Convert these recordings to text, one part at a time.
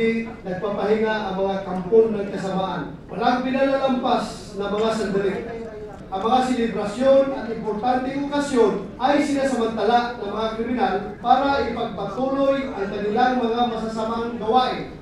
hindi nagpapahinga ang mga kampon ng kasamaan. Walang pinalalampas na mga sandali. Ang mga selebrasyon at importanteng okasyon ay sinasamantala ng mga kriminal para ipagpatuloy ang kanilang mga masasamang gawain.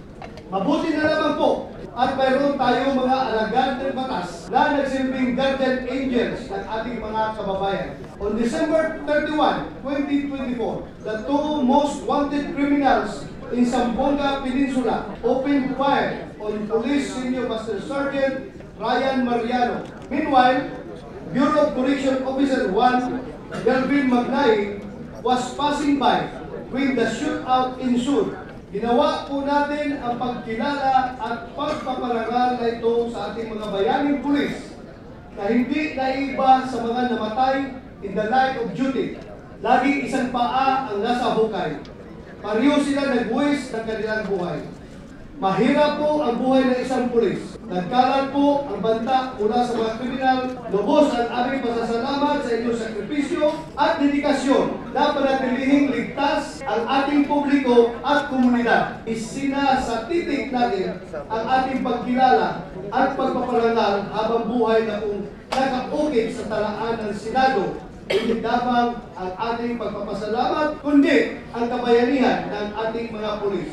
Mabuti na lamang po at mayroon tayong mga alagad ng batas na nagsilbing guardian angels ng ating mga kababayan. On December 31, 2024, the two most wanted criminals in Zamboanga Peninsula opened fire on Police Senior Master Sergeant Ryan Mariano. Meanwhile, Bureau of Correction Officer 1, Delvin Magnay, was passing by when the shootout ensued. Ginawa po natin ang pagkilala at pagpaparangal na ito sa ating mga bayaning pulis na hindi naiba sa mga namatay in the line of duty. Laging isang paa ang nasa hukay. Pareho sila nagbuwis ng kanilang buhay. Mahirap po ang buhay ng isang pulis. Nagkalat po ang banta mula sa mga kriminal. Lubos ang aming pasasalamat sa inyong sakripisyo at dedikasyon na panatilihing ligtas ang ating publiko at komunidad. Isina sa titik natin ang ating pagkilala at pagpaparangal habang buhay na kung nakaukit sa talaan ng Senado. Hindi lamang ang ating pagpapasalamat, kundi ang kabayanihan ng ating mga pulis.